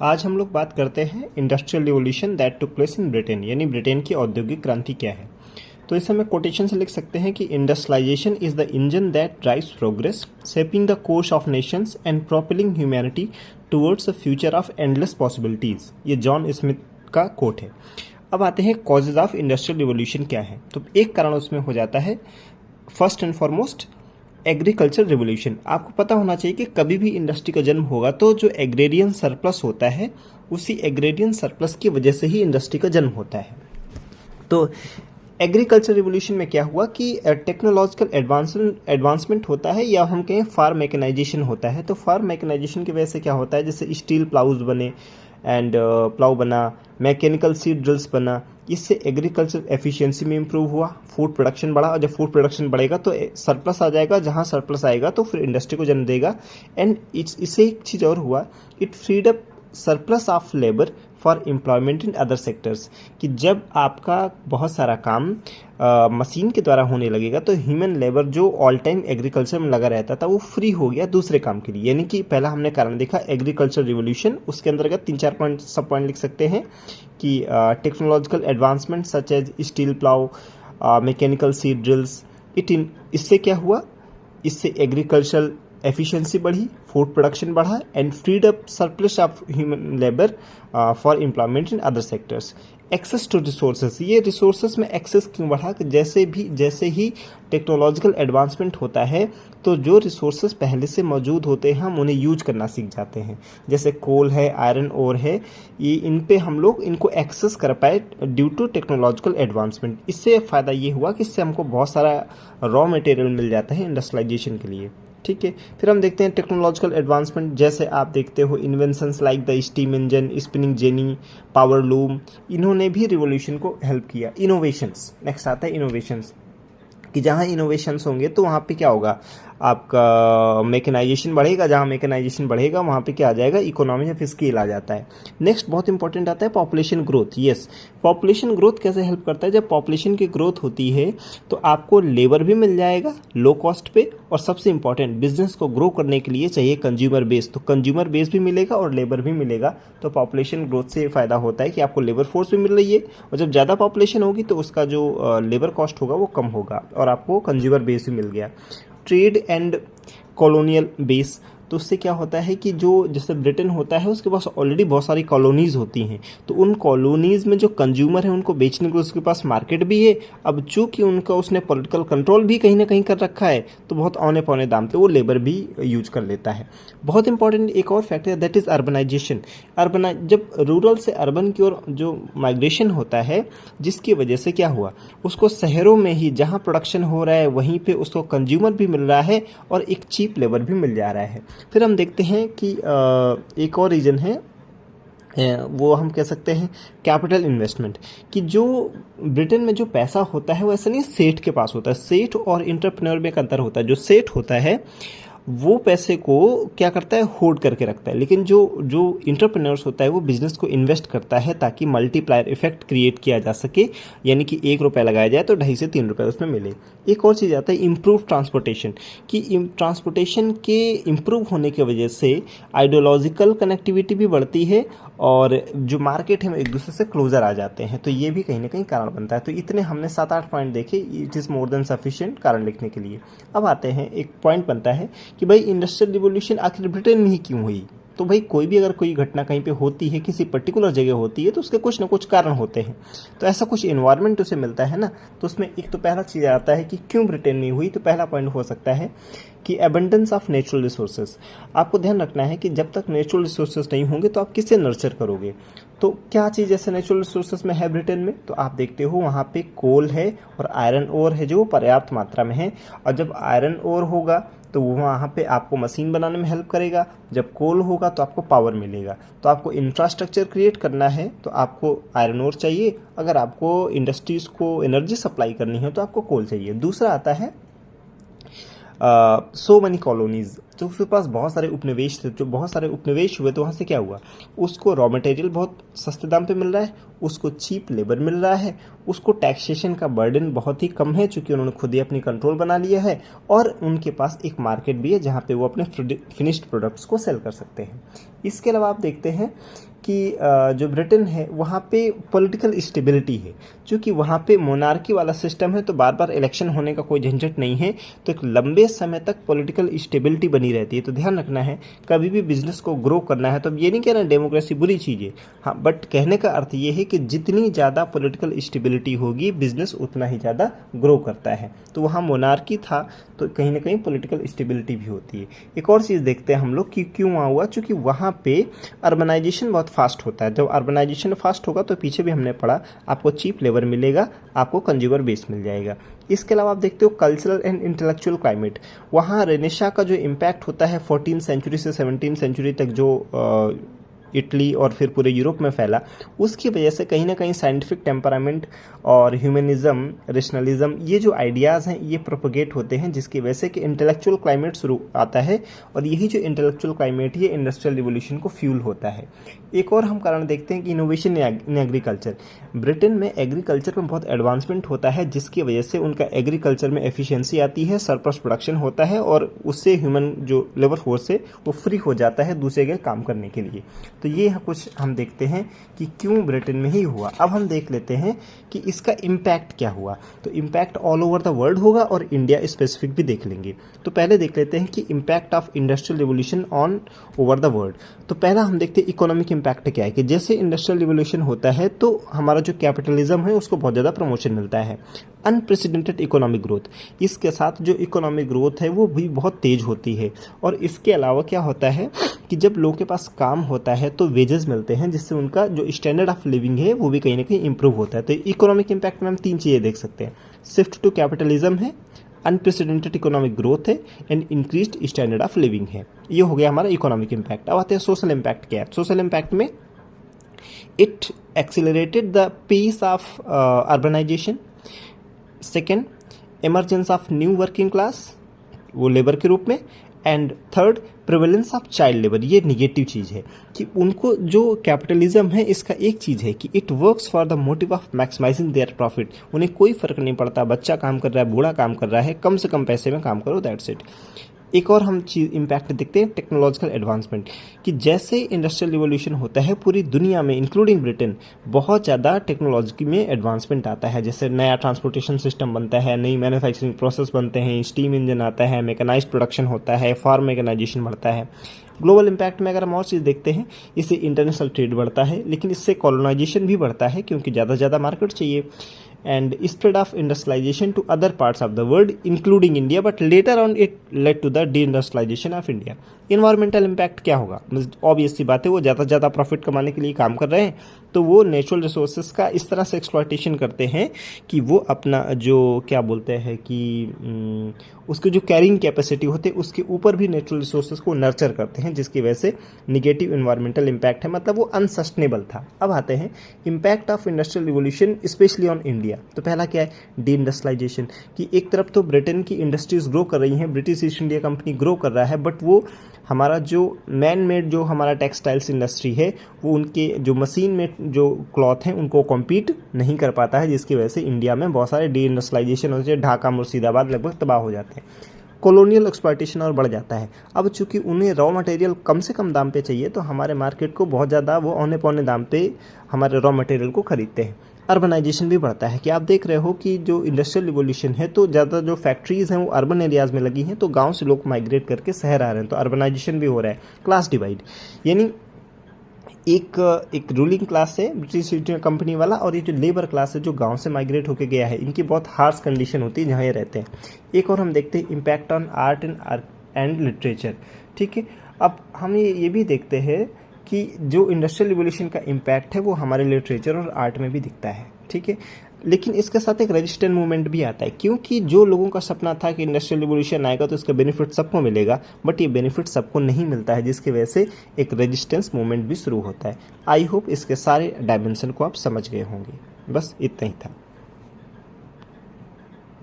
आज हम लोग बात करते हैं industrial revolution that took place in Britain, यानी ब्रिटेन की औद्योगिक क्रांति क्या है। तो इसे हम कोटेशन से लिख सकते हैं कि industrialisation is the engine that drives progress, shaping the course of nations and propelling humanity towards a future of endless possibilities. ये जॉन स्मिथ का कोट है। अब आते हैं कॉजेज ऑफ इंडस्ट्रियल रिवॉल्यूशन क्या है। तो एक कारण उसमें हो जाता है first and foremost agriculture revolution. आपको पता होना चाहिए कि कभी भी इंडस्ट्री का जन्म होगा तो जो एग्रेरियन सरप्लस होता है, उसी एग्रेरियन सरप्लस की वजह से ही इंडस्ट्री का जन्म होता है। तो एग्रीकल्चर रिवॉल्यूशन में क्या हुआ कि टेक्नोलॉजिकल एडवांसमेंट होता है, या हम कहें फार्म मैकेनाइजेशन होता है। तो फार्म मैकेनाइजेशन की वजह से क्या होता है, जैसे स्टील प्लाउज बने एंड प्लाउ बना, मैकेनिकल सीड ड्रिल्स बना। इससे एग्रीकल्चर एफिशिएंसी में इंप्रूव हुआ, फूड प्रोडक्शन बढ़ा, और जब फूड प्रोडक्शन बढ़ेगा तो सरप्लस आ जाएगा, जहाँ सरप्लस आएगा तो फिर इंडस्ट्री को जन्म देगा। एंड इससे एक चीज़ और हुआ, it freed up surplus of labour for employment in other sectors, कि जब आपका बहुत सारा काम मशीन के द्वारा होने लगेगा तो ह्यूमन लेबर जो ऑल टाइम एग्रीकल्चर में लगा रहता था वो फ्री हो गया दूसरे काम के लिए। यानी कि पहला हमने कारण देखा एग्रीकल्चर रिवॉल्यूशन, उसके अंतर्गत 3-4 पॉइंट सब पॉइंट लिख सकते हैं कि technological advancement such as steel plough, mechanical seed drills. इससे क्या हुआ, इससे एग्रीकल्चरल एफिशिएंसी बढ़ी, फूड प्रोडक्शन बढ़ा and freed up surplus of human labour for employment in other sectors. Access to resources, ये रिसोर्सेज में एक्सेस क्यों बढ़ा कि जैसे ही टेक्नोलॉजिकल एडवांसमेंट होता है तो जो रिसोर्सेज पहले से मौजूद होते हैं हम उन्हें यूज करना सीख जाते हैं। जैसे कोल है, आयरन ओर है, ये इन पे हम लोग इनको एक्सेस कर पाए ड्यू टू टेक्नोलॉजिकल एडवांसमेंट। इससे फ़ायदा ये हुआ कि इससे हमको बहुत सारा रॉ मटेरियल मिल जाता है इंडस्ट्रियलाइजेशन के लिए। ठीक है, फिर हम देखते हैं टेक्नोलॉजिकल एडवांसमेंट। जैसे आप देखते हो inventions like the steam engine, spinning jenny, power loom, इन्होंने भी रिवॉल्यूशन को हेल्प किया। इनोवेशंस, नेक्स्ट आता है इनोवेशंस, कि जहाँ इनोवेशंस होंगे तो वहाँ पे क्या होगा, आपका मैकेनाइजेशन बढ़ेगा, जहाँ मैकेनाइजेशन बढ़ेगा वहाँ पे क्या आ जाएगा, इकोनॉमी ऑफ स्केल आ जाता है। नेक्स्ट बहुत इंपॉर्टेंट आता है population growth. Yes, population growth कैसे हेल्प करता है, जब पॉपुलेशन की ग्रोथ होती है तो आपको लेबर भी मिल जाएगा लो कॉस्ट पे, और सबसे इंपॉर्टेंट बिजनेस को ग्रो करने के लिए चाहिए कंज्यूमर बेस, तो कंज्यूमर बेस भी मिलेगा और लेबर भी मिलेगा। तो पॉपुलेशन ग्रोथ से फ़ायदा होता है कि आपको लेबर फोर्स भी मिल रही है, और जब ज़्यादा पॉपुलेशन होगी तो उसका जो लेबर कॉस्ट होगा वो कम होगा और आपको कंज्यूमर बेस भी मिल गया। ट्रेड एंड कॉलोनियल बेस, तो उससे क्या होता है कि जो जैसे ब्रिटेन होता है उसके पास ऑलरेडी बहुत सारी कॉलोनीज़ होती हैं, तो उन कॉलोनीज़ में जो कंज्यूमर हैं उनको बेचने के लिए उसके पास मार्केट भी है। अब चूँकि उनका उसने पॉलिटिकल कंट्रोल भी कहीं ना कहीं कर रखा है तो बहुत औने पौने दाम पे वो लेबर भी यूज कर लेता है। बहुत इंपॉर्टेंट एक और फैक्टर है दैट इज़ अर्बनाइजेशन। जब रूरल से अर्बन की ओर जो माइग्रेशन होता है, जिसकी वजह से क्या हुआ, उसको शहरों में ही जहाँ प्रोडक्शन हो रहा है वहीं पे उसको कंज्यूमर भी मिल रहा है और एक चीप लेबर भी मिल जा रहा है। फिर हम देखते हैं कि एक और रीज़न है, वो हम कह सकते हैं कैपिटल इन्वेस्टमेंट, कि जो ब्रिटेन में जो पैसा होता है वो ऐसा नहीं सेठ के पास होता है। सेठ और इंटरप्रेन्योर में एक अंतर होता है। जो सेठ होता है वो पैसे को क्या करता है, होल्ड करके रखता है, लेकिन जो जो इंटरप्रेन्योर्स होता है वो बिजनेस को इन्वेस्ट करता है ताकि मल्टीप्लायर इफेक्ट क्रिएट किया जा सके, यानी कि 1 रुपया लगाया जाए तो 2.5 से 3 रुपये उसमें मिले। एक और चीज़ आता है इम्प्रूव ट्रांसपोर्टेशन, कि ट्रांसपोर्टेशन के इम्प्रूव होने की वजह से आइडियोलॉजिकल कनेक्टिविटी भी बढ़ती है और जो मार्केट है एक दूसरे से क्लोजर आ जाते हैं, तो ये भी कहीं ना कहीं कारण बनता है। तो इतने हमने 7-8 पॉइंट देखे, it is more than sufficient कारण लिखने के लिए। अब आते हैं, एक पॉइंट बनता है कि भाई इंडस्ट्रियल रिवॉल्यूशन आखिर ब्रिटेन में ही क्यों हुई। तो भाई कोई भी अगर कोई घटना कहीं पे होती है, किसी पर्टिकुलर जगह होती है, तो उसके कुछ ना कुछ कारण होते हैं। तो ऐसा कुछ इन्वायरमेंट उसे मिलता है ना, तो उसमें एक तो पहला चीज़ आता है कि क्यों ब्रिटेन में हुई। तो पहला पॉइंट हो सकता है कि एबंडेंस ऑफ नेचुरल रिसोर्सेज। आपको ध्यान रखना है कि जब तक नेचुरल रिसोर्सेज नहीं होंगे तो आप किससे नर्चर करोगे। तो क्या चीज़ जैसे नेचुरल रिसोर्सेज में है ब्रिटेन में, तो आप देखते हो वहाँ पे कोल है और आयरन ओर है जो पर्याप्त मात्रा में है, और जब आयरन ओर होगा तो वहाँ पे आपको मशीन बनाने में हेल्प करेगा, जब कोल होगा तो आपको पावर मिलेगा। तो आपको इंफ्रास्ट्रक्चर क्रिएट करना है तो आपको आयरन ओर चाहिए, अगर आपको इंडस्ट्रीज़ को एनर्जी सप्लाई करनी है तो आपको कोल चाहिए। दूसरा आता है सो मनी कॉलोनीज, तो उसके पास बहुत सारे उपनिवेश थे, जो बहुत सारे उपनिवेश हुए तो वहाँ से क्या हुआ, उसको रॉ मटेरियल बहुत सस्ते दाम पे मिल रहा है, उसको चीप लेबर मिल रहा है, उसको टैक्सेशन का बर्डन बहुत ही कम है चूंकि उन्होंने खुद ही अपनी कंट्रोल बना लिया है, और उनके पास एक मार्केट भी है जहाँ पे वो अपने फिनिश्ड प्रोडक्ट्स को सेल कर सकते हैं। इसके अलावा आप देखते हैं कि जो ब्रिटेन है वहाँ पे पॉलिटिकल स्टेबिलिटी है, क्योंकि वहाँ पे मोनार्की वाला सिस्टम है तो बार बार इलेक्शन होने का कोई झंझट नहीं है, तो एक लंबे समय तक पॉलिटिकल स्टेबिलिटी बनी रहती है। तो ध्यान रखना है कभी भी बिजनेस को ग्रो करना है तो अब ये नहीं कहना डेमोक्रेसी बुरी चीज़ है, हाँ, बट कहने का अर्थ ये है कि जितनी ज़्यादा पॉलिटिकल स्टेबिलिटी होगी बिजनेस उतना ही ज़्यादा ग्रो करता है। तो वहाँ मोनार्की था तो कहीं ना कहीं पॉलिटिकल स्टेबिलिटी भी होती है। एक और चीज़ देखते हैं हम लोग कि क्यों वहाँ हुआ, क्योंकि वहाँ पे अर्बनाइजेशन बहुत फास्ट होता है। जब अर्बनाइजेशन फास्ट होगा तो पीछे भी हमने पढ़ा, आपको चीप लेबर मिलेगा, आपको कंज्यूमर बेस मिल जाएगा। इसके अलावा आप देखते हो कल्चरल एंड इंटेलेक्चुअल क्लाइमेट, वहाँ रेनेसा का जो इम्पैक्ट होता है 14th सेंचुरी से 17th सेंचुरी तक जो इटली और फिर पूरे यूरोप में फैला, उसकी वजह से कहीं ना कहीं साइंटिफिक टेम्परामेंट और ह्यूमनिज्म, रेशनलिज्म, ये जो आइडियाज़ हैं ये प्रोपोगेट होते हैं, जिसकी वजह से कि इंटेलेक्चुअल क्लाइमेट शुरू आता है, और यही जो इंटेलेक्चुअल क्लाइमेट ये इंडस्ट्रियल रिवोल्यूशन को फ्यूल होता है। एक और हम कारण देखते हैं कि इनोवेशन इन एग्रीकल्चर, ब्रिटेन में एग्रीकल्चर में बहुत एडवांसमेंट होता है जिसकी वजह से उनका एग्रीकल्चर में एफिशिएंसी आती है, सरप्लस प्रोडक्शन होता है, और उससे ह्यूमन जो लेबर फोर्स है वो फ्री हो जाता है दूसरे के काम करने के लिए। तो ये कुछ हम देखते हैं कि क्यों ब्रिटेन में ही हुआ। अब हम देख लेते हैं कि इसका इम्पैक्ट क्या हुआ, तो impact all over the world होगा और इंडिया स्पेसिफिक भी देख लेंगे। तो पहले देख लेते हैं कि impact of industrial revolution on over the world. तो पहला हम देखते हैं इकोनॉमिक इम्पैक्ट क्या है, कि जैसे इंडस्ट्रियल रिवोल्यूशन होता है तो हमारा जो कैपिटलिज्म है उसको बहुत ज़्यादा प्रमोशन मिलता है, अनप्रेसिडेंटेड इकोनॉमिक ग्रोथ, इसके साथ जो इकोनॉमिक ग्रोथ है वो भी बहुत तेज होती है। और इसके अलावा क्या होता है कि जब लोगों के पास काम होता है तो वेजेस मिलते हैं, जिससे उनका जो स्टैंडर्ड ऑफ लिविंग है वो भी कहीं ना कहीं इंप्रूव होता है। तो इकोनॉमिक इम्पैक्ट में हम तीन चीज़ें देख सकते हैं, शिफ्ट टू कैपिटलिज्म है, अनप्रेसिडेंटेड इकोनॉमिक ग्रोथ है, and increased standard of living है। ये हो गया हमारा इकोनॉमिक इम्पैक्ट। अब आते हैं सोशल इम्पैक्ट क्या है। सोशल इम्पैक्ट में it accelerated the pace of urbanisation, second emergence of new working class, वो लेबर के रूप में, and third prevalence of child labour. ये निगेटिव चीज़ है कि उनको जो कैपिटलिज्म है इसका एक चीज़ है कि it works for the motive of maximising their profit, उन्हें कोई फर्क नहीं पड़ता बच्चा काम कर रहा है बूढ़ा काम कर रहा है, कम से कम पैसे में काम करो, दैट्स इट। एक और हम चीज़ इम्पैक्ट देखते हैं टेक्नोलॉजिकल एडवांसमेंट, कि जैसे इंडस्ट्रियल रिवोल्यूशन होता है पूरी दुनिया में इंक्लूडिंग ब्रिटेन बहुत ज़्यादा टेक्नोलॉजी में एडवांसमेंट आता है, जैसे नया ट्रांसपोर्टेशन सिस्टम बनता है, नई मैन्युफैक्चरिंग प्रोसेस बनते हैं, स्टीम इंजन आता है, मैकेनाइज्ड प्रोडक्शन होता है, फार्म मैकेनाइजेशन बढ़ता है। ग्लोबल इम्पैक्ट में अगर हम और चीज़ देखते हैं, इससे इंटरनेशनल ट्रेड बढ़ता है, लेकिन इससे कॉलोनाइजेशन भी बढ़ता है क्योंकि ज़्यादा से ज़्यादा मार्केट चाहिए, and spread of industrialization to other parts of the world including India, but later on it led to the deindustrialization of India। Environmental impact क्या होगा, ऑब्वियस सी बात है वो ज़्यादा से ज़्यादा प्रॉफिट कमाने के लिए काम कर रहे हैं, तो वो नेचुरल रिसोर्सेज का इस तरह से एक्सप्लॉयटेशन करते हैं कि वो अपना जो क्या बोलते हैं कि उसकी जो कैरिंग कैपेसिटी होती है उसके ऊपर भी नेचुरल रिसोर्सेज को नर्चर करते हैं, जिसकी वजह से निगेटिव इन्वायरमेंटल इम्पैक्ट है, मतलब वो अनसस्टेनेबल था। अब आते हैं impact of industrial revolution specially on India. तो पहला क्या है, डी इंडस्ट्रियलाइजेशन, कि एक तरफ तो ब्रिटेन की इंडस्ट्रीज ग्रो कर रही हैं, British east India company grow कर रहा है, बट वो हमारा जो मैन मेड जो हमारा टेक्सटाइल्स इंडस्ट्री है वो उनके जो मशीन में जो क्लॉथ हैं उनको कॉम्पीट नहीं कर पाता है, जिसकी वजह से इंडिया में बहुत सारे डी इंडस्ट्रियलाइजेशन होते हैं, ढाका मुर्शिदाबाद लगभग तबाह हो जाते हैं, कॉलोनियल एक्सप्लॉयटेशन और बढ़ जाता है। अब चूंकि उन्हें रॉ मटेरियल कम से कम दाम पे चाहिए तो हमारे मार्केट को बहुत ज़्यादा वो औने पौने दाम पे हमारे रॉ मटेरियल को खरीदते हैं। अर्बनाइजेशन भी बढ़ता है कि आप देख रहे हो कि जो इंडस्ट्रियल रिवोल्यूशन है तो ज़्यादा जो फैक्ट्रीज़ हैं वो अर्बन एरियाज़ में लगी हैं, तो गांव से लोग माइग्रेट करके शहर आ रहे हैं, तो अर्बनाइजेशन भी हो रहा है। क्लास डिवाइड, यानी एक रूलिंग क्लास है ब्रिटिश ईस्ट इंडिया कंपनी वाला, और ये जो लेबर क्लास है जो गांव से माइग्रेट होकर गया है, इनकी बहुत हार्श कंडीशन होती है जहाँ ये रहते हैं। एक और हम देखते हैं impact on art and literature, ठीक है। अब हम ये भी देखते हैं कि जो इंडस्ट्रियल रिवोल्यूशन का इम्पैक्ट है वो हमारे लिटरेचर और आर्ट में भी दिखता है, ठीक है। लेकिन इसके साथ एक रेजिस्टेंट मूवमेंट भी आता है, क्योंकि जो लोगों का सपना था कि इंडस्ट्रियल रिवोल्यूशन आएगा तो इसका बेनिफिट सबको मिलेगा, बट ये बेनिफिट सबको नहीं मिलता है, जिसकी वजह से एक रेजिस्टेंस मूवमेंट भी शुरू होता है। आई होप इसके सारे डायमेंशन को आप समझ गए होंगे। बस इतना ही था।